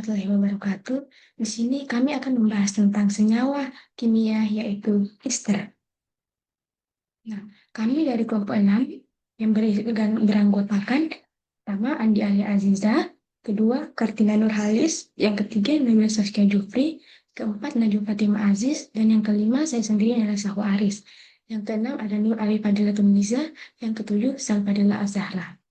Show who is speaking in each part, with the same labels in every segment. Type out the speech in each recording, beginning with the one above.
Speaker 1: warahmatullahi wabarakatuh. Di sini kami akan membahas tentang senyawa kimia yaitu ester. Nah, kami dari kelompok 6 yang beranggotakan pertama Andi Ali Aziza, kedua Kartina Nurhalis, yang ketiga Nabila Saskia Jufri, keempat Najwa Fatima Aziz, dan yang kelima saya sendiri adalah Sahwa Aris. Yang keenam ada Nur Ali Fadila Tuniza, yang ketujuh Salfadila Azahra.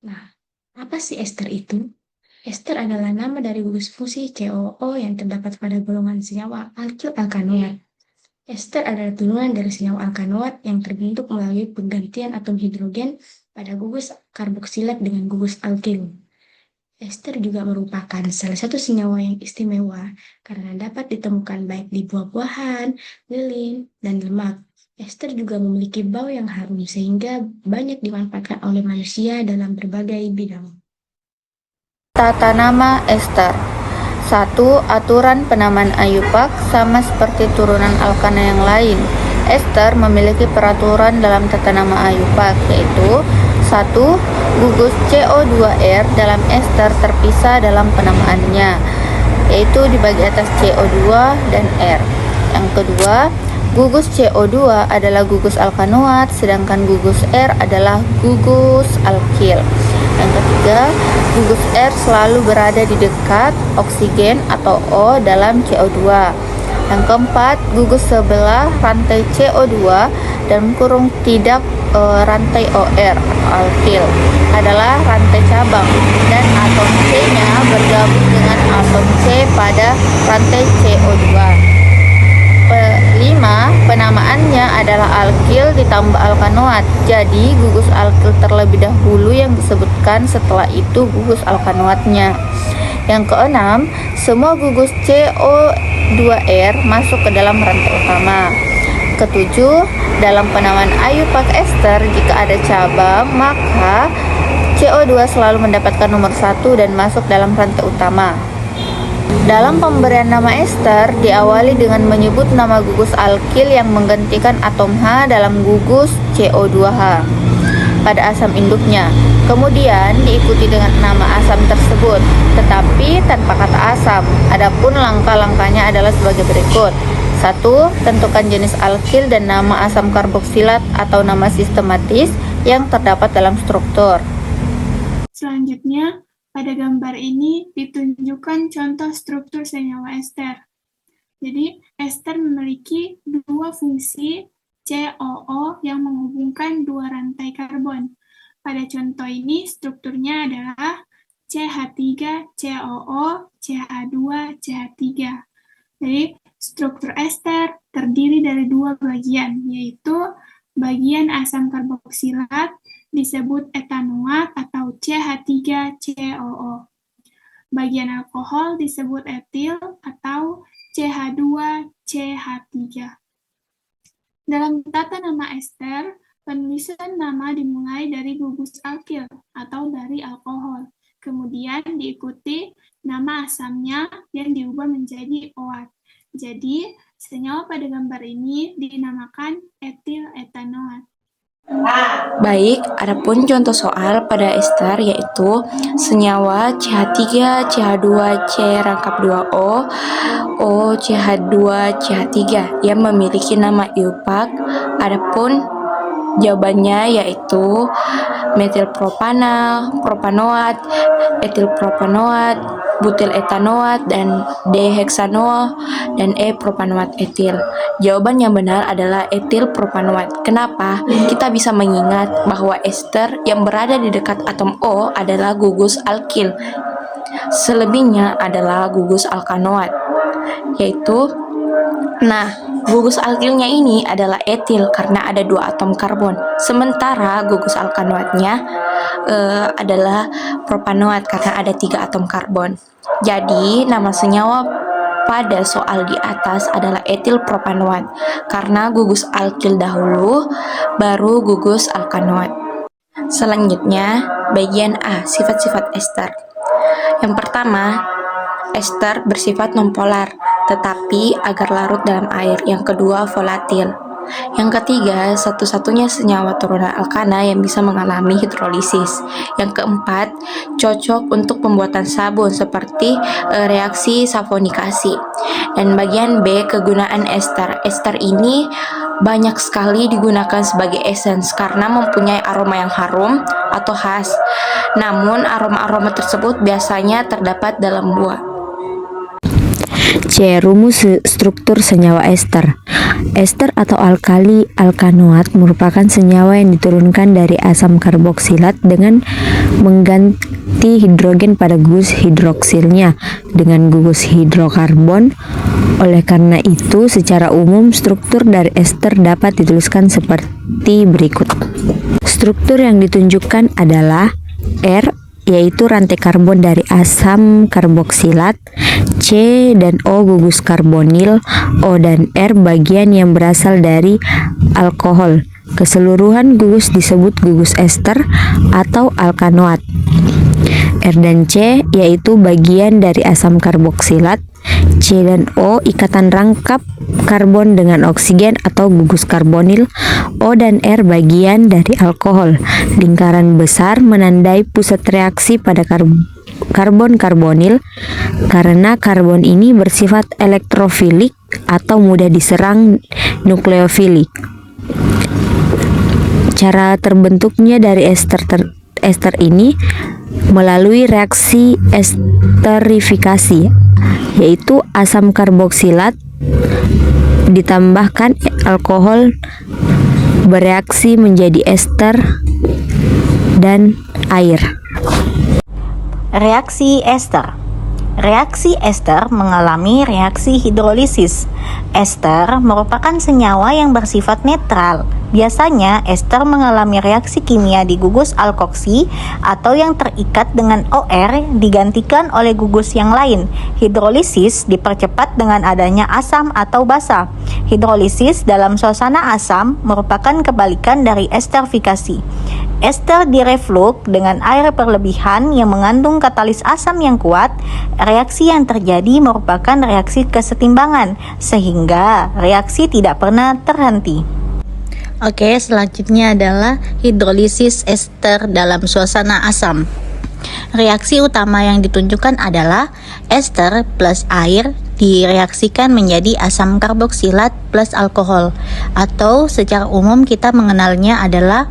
Speaker 1: Nah, apa sih ester itu? Ester adalah nama dari gugus fungsi COO yang terdapat pada golongan senyawa alkil alkanoat. Ester adalah turunan dari senyawa alkanoat yang terbentuk melalui penggantian atom hidrogen pada gugus karboksilat dengan gugus alkil. Ester juga merupakan salah satu senyawa yang istimewa karena dapat ditemukan baik di buah-buahan, lilin, dan lemak. Ester juga memiliki bau yang harum sehingga banyak dimanfaatkan oleh manusia dalam berbagai bidang.
Speaker 2: Tata nama ester. 1. Aturan penamaan IUPAC sama seperti turunan alkana yang lain. Ester memiliki peraturan dalam tata nama IUPAC, yaitu 1. Gugus CO2R dalam ester terpisah dalam penamaannya, yaitu di bagian atas CO2 dan R. Yang kedua, gugus CO2 adalah gugus alkanoat, sedangkan gugus R adalah gugus alkil. Yang ketiga, gugus R selalu berada di dekat oksigen atau O dalam CO2. Yang keempat, gugus sebelah rantai CO2 dan kurung tidak rantai OR atau alkil adalah rantai cabang, dan atom C-nya bergabung dengan atom C pada rantai CO2. 5. Penamaannya adalah alkil ditambah alkanoat. Jadi gugus alkil terlebih dahulu yang disebutkan, setelah itu gugus alkanoatnya. Yang keenam, semua gugus CO2R masuk ke dalam rantai utama. Ketujuh, dalam penamaan IUPAC ester, jika ada cabang, maka CO2 selalu mendapatkan nomor 1 dan masuk dalam rantai utama. Dalam pemberian nama ester diawali dengan menyebut nama gugus alkil yang menggantikan atom H dalam gugus CO2H pada asam induknya. Kemudian diikuti dengan nama asam tersebut, tetapi tanpa kata asam. Adapun langkah-langkahnya adalah sebagai berikut. 1. Tentukan jenis alkil dan nama asam karboksilat atau nama sistematis yang terdapat dalam struktur.
Speaker 3: Selanjutnya, pada gambar ini ditunjukkan contoh struktur senyawa ester. Jadi, ester memiliki dua fungsi COO yang menghubungkan dua rantai karbon. Pada contoh ini, strukturnya adalah CH3COO, CH2, CH3. Jadi, struktur ester terdiri dari dua bagian, yaitu bagian asam karboksilat disebut etanoat atau CH3COO. Bagian alkohol disebut etil atau CH2CH3. Dalam tata nama ester, penulisan nama dimulai dari gugus alkil atau dari alkohol. Kemudian diikuti nama asamnya yang diubah menjadi OAT. Jadi, senyawa pada gambar ini dinamakan etil etanoat.
Speaker 4: Baik, adapun contoh soal pada ester yaitu senyawa CH3, CH2, C rangkap 2O, O, CH2, CH3 yang memiliki nama IUPAC. Adapun jawabannya yaitu metilpropana, propanoat, etilpropanoat, butil etanoat, dan D-heksanoat, dan E-propanoat etil. Jawaban yang benar adalah etil propanoat. Kenapa? Kita bisa mengingat bahwa ester yang berada di dekat atom O adalah gugus alkil. Selebihnya adalah gugus alkanoat. Gugus alkilnya ini adalah etil karena ada dua atom karbon. Sementara gugus alkanoatnya adalah propanoat karena ada 3 atom karbon. Jadi, nama senyawa pada soal di atas adalah etil propanoat karena gugus alkil dahulu, baru gugus alkanoat. Selanjutnya, bagian A, sifat-sifat ester. Yang pertama, ester bersifat nonpolar, tetapi agar larut dalam air. Yang kedua, volatil. Yang ketiga, satu-satunya senyawa turunan alkana yang bisa mengalami hidrolisis. Yang keempat, cocok untuk pembuatan sabun seperti reaksi saponikasi. Dan bagian B, kegunaan ester. Ester ini banyak sekali digunakan sebagai essence karena mempunyai aroma yang harum atau khas. Namun, aroma-aroma tersebut biasanya terdapat dalam buah.
Speaker 5: C. Rumus struktur senyawa ester. Ester atau alkali alkanoat merupakan senyawa yang diturunkan dari asam karboksilat dengan mengganti hidrogen pada gugus hidroksilnya dengan gugus hidrokarbon. Oleh karena itu, secara umum struktur dari ester dapat dituliskan seperti berikut. Struktur yang ditunjukkan adalah R, yaitu rantai karbon dari asam karboksilat, C dan O gugus karbonil, O dan R bagian yang berasal dari alkohol. Keseluruhan gugus disebut gugus ester atau alkanoat. R dan C yaitu bagian dari asam karboksilat, C dan O ikatan rangkap karbon dengan oksigen atau gugus karbonil, O dan R bagian dari alkohol. Lingkaran besar menandai pusat reaksi pada karbon karbonil karena karbon ini bersifat elektrofilik atau mudah diserang nukleofilik. Cara terbentuknya dari ester ini melalui reaksi esterifikasi, yaitu asam karboksilat ditambahkan alkohol bereaksi menjadi ester dan air.
Speaker 6: Reaksi ester. Reaksi ester mengalami reaksi hidrolisis. Ester merupakan senyawa yang bersifat netral. Biasanya, ester mengalami reaksi kimia di gugus alkoksi atau yang terikat dengan OR digantikan oleh gugus yang lain. Hidrolisis dipercepat dengan adanya asam atau basa. Hidrolisis dalam suasana asam merupakan kebalikan dari esterifikasi. Ester direfluk dengan air berlebihan yang mengandung katalis asam yang kuat. Reaksi yang terjadi merupakan reaksi kesetimbangan, sehingga reaksi tidak pernah terhenti.
Speaker 2: Oke, selanjutnya adalah hidrolisis ester dalam suasana asam. Reaksi utama yang ditunjukkan adalah ester plus air direaksikan menjadi asam karboksilat plus alkohol, atau secara umum kita mengenalnya adalah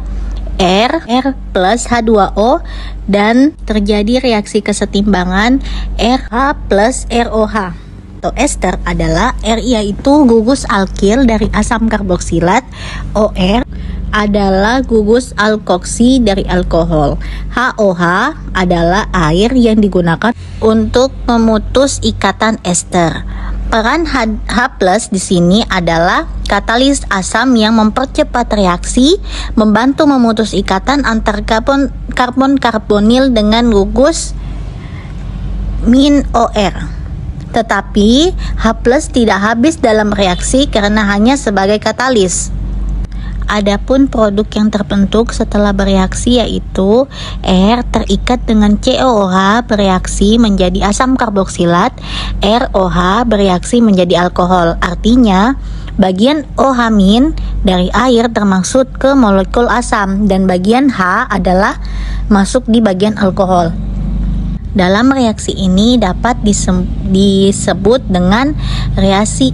Speaker 2: R plus H2O, dan terjadi reaksi kesetimbangan RH plus ROH. Atau ester adalah R yaitu gugus alkil dari asam karboksilat, OR adalah gugus alkoksi dari alkohol, HOH adalah air yang digunakan untuk memutus ikatan ester. Peran H+ di sini adalah katalis asam yang mempercepat reaksi, membantu memutus ikatan antar karbon karbonil dengan gugus min OR. Tetapi H+ tidak habis dalam reaksi karena hanya sebagai katalis. Adapun produk yang terbentuk setelah bereaksi yaitu R terikat dengan COOH bereaksi menjadi asam karboksilat, ROH bereaksi menjadi alkohol. Artinya, bagian OH- dari air termasuk ke molekul asam dan bagian H adalah masuk di bagian alkohol. Dalam reaksi ini dapat disebut dengan reaksi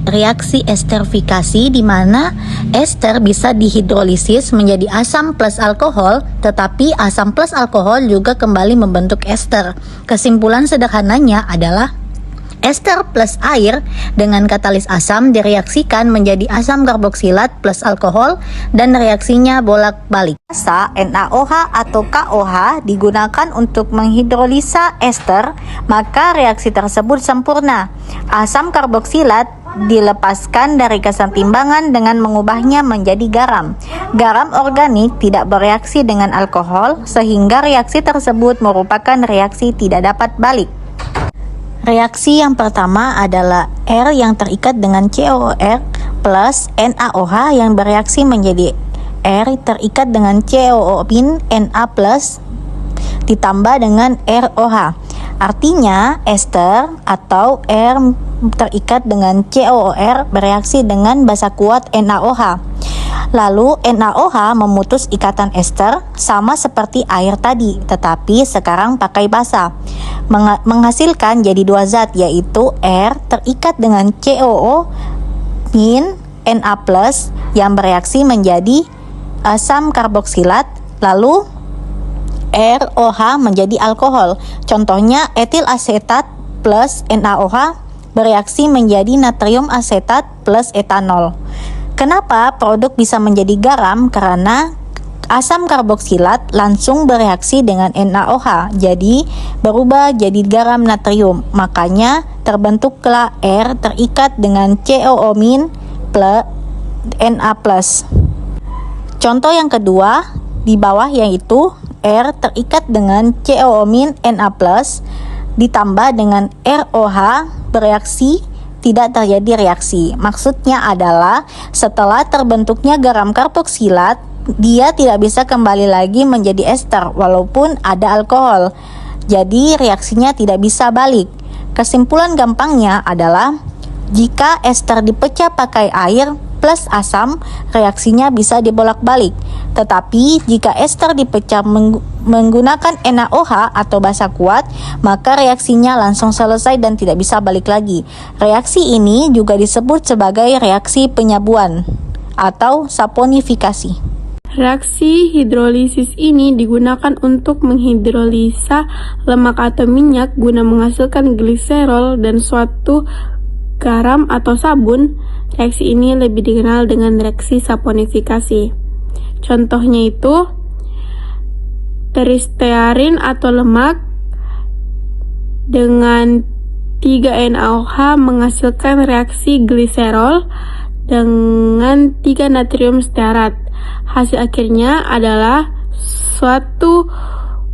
Speaker 2: esterifikasi, di mana ester bisa dihidrolisis menjadi asam plus alkohol, tetapi asam plus alkohol juga kembali membentuk ester. Kesimpulan sederhananya adalah ester plus air dengan katalis asam direaksikan menjadi asam karboksilat plus alkohol dan reaksinya bolak-balik.
Speaker 6: Basa NaOH atau KOH digunakan untuk menghidrolisa ester, maka reaksi tersebut sempurna. Asam karboksilat dilepaskan dari kesetimbangan dengan mengubahnya menjadi garam. Garam organik tidak bereaksi dengan alkohol, sehingga reaksi tersebut merupakan reaksi tidak dapat balik. Reaksi yang pertama adalah R yang terikat dengan COOR plus NaOH yang bereaksi menjadi R terikat dengan COO- Na plus ditambah dengan ROH. Artinya ester atau R terikat dengan COOR bereaksi dengan basa kuat NaOH. Lalu NaOH memutus ikatan ester sama seperti air tadi, tetapi sekarang pakai basa. Menghasilkan jadi dua zat, yaitu R terikat dengan COO min Na+ yang bereaksi menjadi asam karboksilat, lalu ROH menjadi alkohol. Contohnya etil asetat plus NaOH bereaksi menjadi natrium asetat plus etanol. Kenapa produk bisa menjadi garam? Karena asam karboksilat langsung bereaksi dengan NaOH, jadi berubah jadi garam natrium. Makanya terbentuklah R terikat dengan COO- plus Na+. Contoh yang kedua di bawah yaitu R terikat dengan COO- Na+, ditambah dengan ROH bereaksi, tidak terjadi reaksi. Maksudnya adalah setelah terbentuknya garam karboksilat, dia tidak bisa kembali lagi menjadi ester walaupun ada alkohol. Jadi reaksinya tidak bisa balik. Kesimpulan gampangnya adalah jika ester dipecah pakai air plus asam, reaksinya bisa dibolak-balik. Tetapi jika ester dipecah menggunakan NaOH atau basa kuat, maka reaksinya langsung selesai dan tidak bisa balik lagi. Reaksi ini juga disebut sebagai reaksi penyabuan atau saponifikasi.
Speaker 3: Reaksi hidrolisis ini digunakan untuk menghidrolisa lemak atau minyak guna menghasilkan gliserol dan suatu garam atau sabun. Reaksi ini lebih dikenal dengan reaksi saponifikasi. Contohnya itu tristearin atau lemak dengan 3 NaOH menghasilkan reaksi gliserol dengan 3 natrium stearat. Hasil akhirnya adalah suatu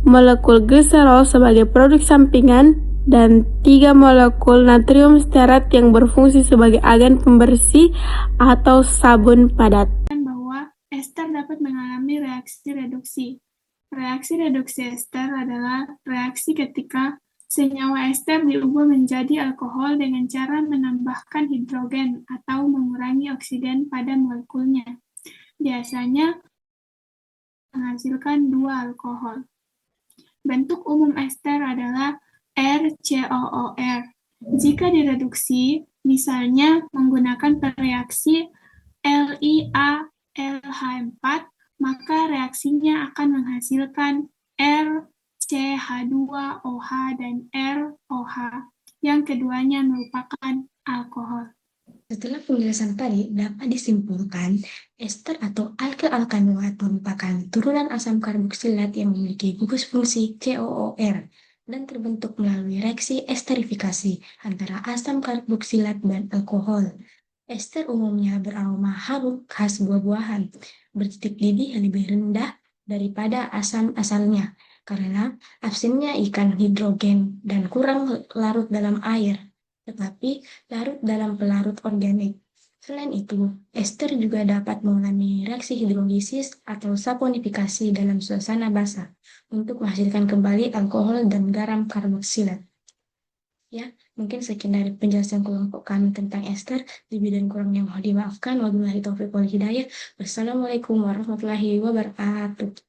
Speaker 3: molekul gliserol sebagai produk sampingan dan 3 molekul natrium stearat yang berfungsi sebagai agen pembersih atau sabun padat. Bahwa ester dapat mengalami reaksi reduksi. Reaksi reduksi ester adalah reaksi ketika senyawa ester diubah menjadi alkohol dengan cara menambahkan hidrogen atau mengurangi oksigen pada molekulnya. Biasanya menghasilkan 2 alkohol. Bentuk umum ester adalah RCOOR. Jika direduksi, misalnya menggunakan reaksi LiALH4, maka reaksinya akan menghasilkan RCH2OH dan ROH, yang keduanya merupakan alkohol.
Speaker 1: Setelah penjelasan tadi, dapat disimpulkan ester atau alkyl-alkanoat merupakan turunan asam karboksilat yang memiliki gugus fungsi COOR dan terbentuk melalui reaksi esterifikasi antara asam karboksilat dan alkohol. Ester umumnya beraroma harum khas buah-buahan, bertitik didih yang lebih rendah daripada asam asalnya karena absennya ikan hidrogen dan kurang larut dalam air, tetapi larut dalam pelarut organik. Selain itu, ester juga dapat mengalami reaksi hidrolisis atau saponifikasi dalam suasana basah untuk menghasilkan kembali alkohol dan garam karboksilat. Ya, mungkin sekian dari penjelasan kelompok kami tentang ester. Lebih dan kurangnya mohon dimaafkan. Wabillahi taufiq wal hidayah. Wassalamualaikum warahmatullahi wabarakatuh.